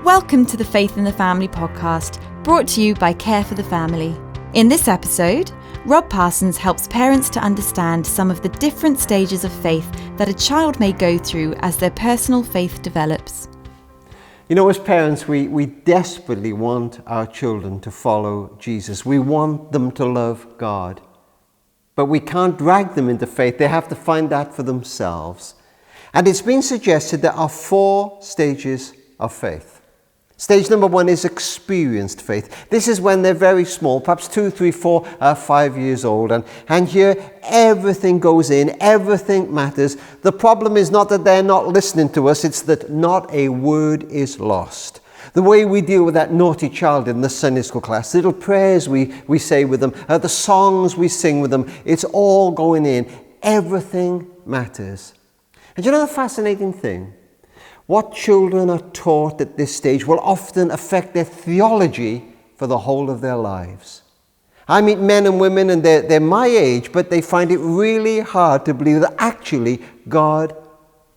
Welcome to the Faith in the Family podcast, brought to you by Care for the Family. In this episode, Rob Parsons helps parents to understand some of the different stages of faith that a child may go through as their personal faith develops. You know, as parents, we desperately want our children to follow Jesus. We want them to love God. But we can't drag them into faith. They have to find that for themselves. And it's been suggested there are 4 stages of faith. Stage number 1 is experienced faith. This is when they're very small, perhaps 2, 3, 4, 5 years old. And here everything goes in, everything matters. The problem is not that they're not listening to us, it's that not a word is lost. The way we deal with that naughty child in the Sunday school class, little prayers we say with them, the songs we sing with them, it's all going in. Everything matters. And you know the fascinating thing? What children are taught at this stage will often affect their theology for the whole of their lives. I meet men and women and they're my age, but they find it really hard to believe that actually God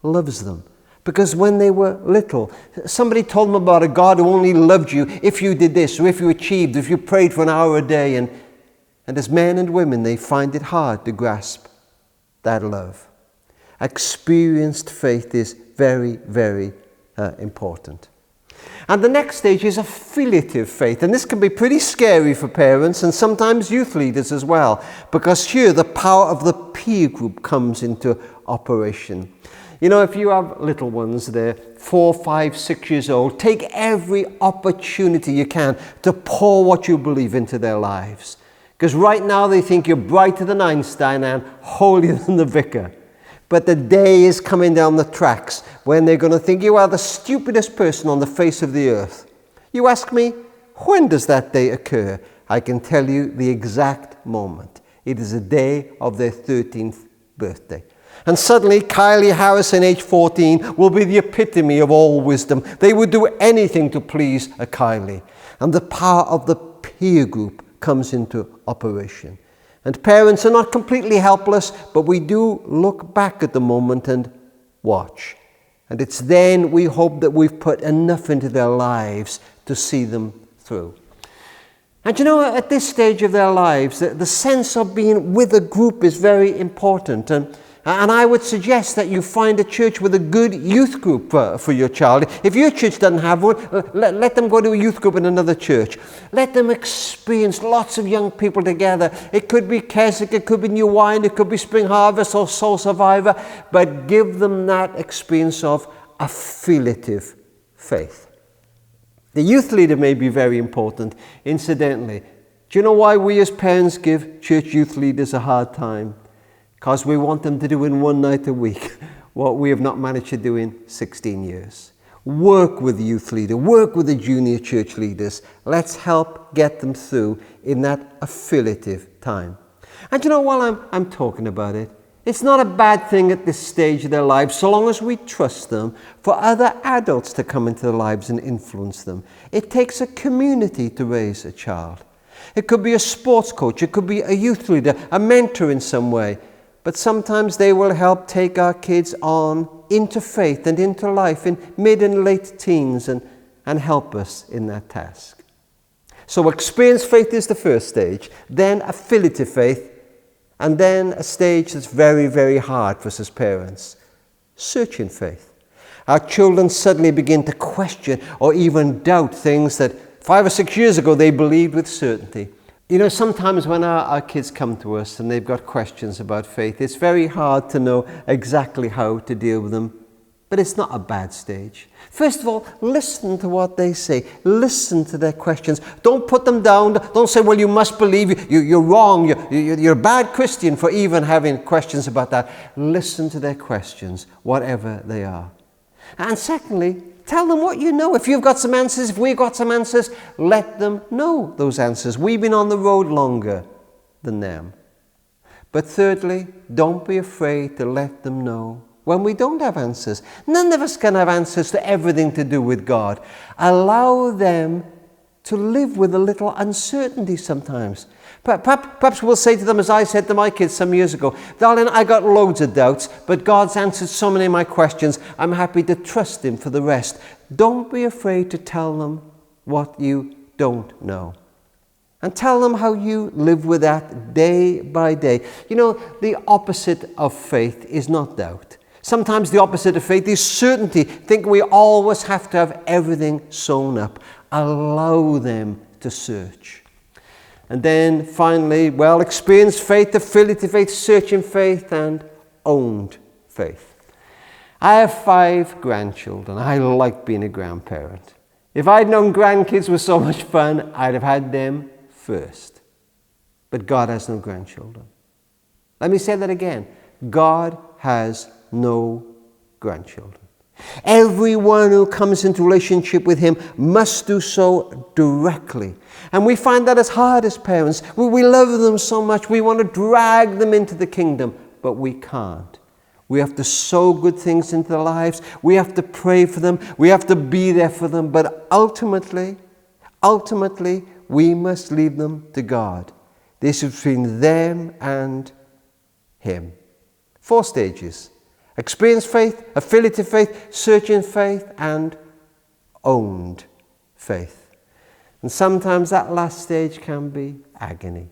loves them. Because when they were little, somebody told them about a God who only loved you if you did this, or if you achieved, if you prayed for an hour a day. And as men and women, they find it hard to grasp that love. Experienced faith is very, very important. And the next stage is affiliative faith. And this can be pretty scary for parents and sometimes youth leaders as well, because here the power of the peer group comes into operation. You know, if you have little ones, they're 4, 5, 6 years old, take every opportunity you can to pour what you believe into their lives. Because right now they think you're brighter than Einstein and holier than the vicar. But the day is coming down the tracks when they're going to think you are the stupidest person on the face of the earth. You ask me, when does that day occur? I can tell you the exact moment. It is the day of their 13th birthday. And suddenly Kylie Harrison, age 14, will be the epitome of all wisdom. They would do anything to please a Kylie. And the power of the peer group comes into operation. And parents are not completely helpless, but we do look back at the moment and watch. And it's then we hope that we've put enough into their lives to see them through. And you know, at this stage of their lives, the sense of being with a group is very important. And I would suggest that you find a church with a good youth group for your child. If your church doesn't have one, let them go to a youth group in another church. Let them experience lots of young people together. It could be Keswick, it could be New Wine, it could be Spring Harvest or Soul Survivor, but give them that experience of affiliative faith. The youth leader may be very important. Incidentally, do you know why we as parents give church youth leaders a hard time? Because we want them to do in one night a week what we have not managed to do in 16 years. Work with the youth leader, work with the junior church leaders. Let's help get them through in that affiliative time. And you know, while I'm talking about it, it's not a bad thing at this stage of their lives, so long as we trust them, for other adults to come into their lives and influence them. It takes a community to raise a child. It could be a sports coach, it could be a youth leader, a mentor in some way. But sometimes they will help take our kids on into faith and into life in mid and late teens and help us in that task. So experienced faith is the first stage, then affiliative faith, and then a stage that's very, very hard for us as parents, searching faith. Our children suddenly begin to question or even doubt things that 5 or 6 years ago they believed with certainty. You know, sometimes when our kids come to us and they've got questions about faith, it's very hard to know exactly how to deal with them. But it's not a bad stage. First of all, listen to what they say. Listen to their questions. Don't put them down. Don't say, well, you must believe. You're wrong. You're a bad Christian for even having questions about that. Listen to their questions, whatever they are. And secondly, tell them what you know. If you've got some answers, if we've got some answers, let them know those answers. We've been on the road longer than them. But thirdly, don't be afraid to let them know when we don't have answers. None of us can have answers to everything to do with God. Allow them to live with a little uncertainty sometimes. Perhaps we'll say to them, as I said to my kids some years ago, darling, I got loads of doubts, but God's answered so many of my questions, I'm happy to trust him for the rest. Don't be afraid to tell them what you don't know. And tell them how you live with that day by day. You know, the opposite of faith is not doubt. Sometimes the opposite of faith is certainty. Think we always have to have everything sewn up. Allow them to search. And then finally, experienced faith, affiliative faith, searching faith, and owned faith. I have 5 grandchildren. I like being a grandparent. If I'd known grandkids were so much fun, I'd have had them first. But God has no grandchildren. Let me say that again. God has no grandchildren. Everyone who comes into relationship with him must do so directly. And we find that as hard as parents. We love them so much. We want to drag them into the kingdom, but we can't. We have to sow good things into their lives. We have to pray for them. We have to be there for them. But ultimately, we must leave them to God. This is between them and him. 4 stages. Experienced faith, affiliative faith, searching faith, and owned faith. And sometimes that last stage can be agony.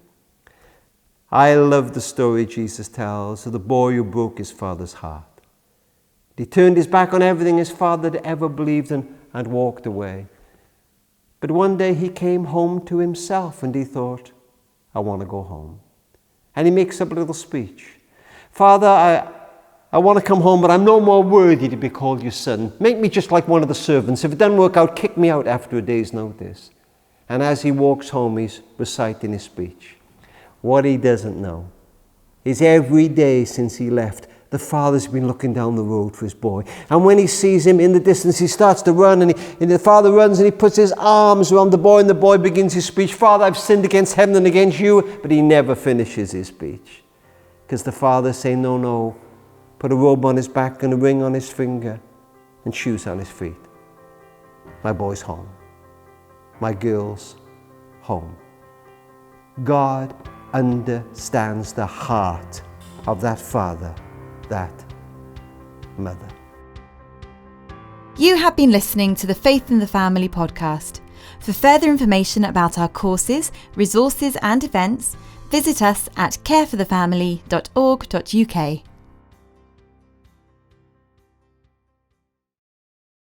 I love the story Jesus tells of the boy who broke his father's heart. He turned his back on everything his father had ever believed in and walked away. But one day he came home to himself and he thought, I want to go home. And he makes up a little speech. Father, I want to come home, but I'm no more worthy to be called your son. Make me just like one of the servants. If it doesn't work out, kick me out after a day's notice. And as he walks home, he's reciting his speech. What he doesn't know is every day since he left, the father's been looking down the road for his boy. And when he sees him in the distance, he starts to run, and the father runs and he puts his arms around the boy, and the boy begins his speech. Father, I've sinned against heaven and against you. But he never finishes his speech. Because the father's saying, no, put a robe on his back and a ring on his finger and shoes on his feet. My boy's home. My girl's home. God understands the heart of that father, that mother. You have been listening to the Faith in the Family podcast. For further information about our courses, resources and events, visit us at careforthefamily.org.uk.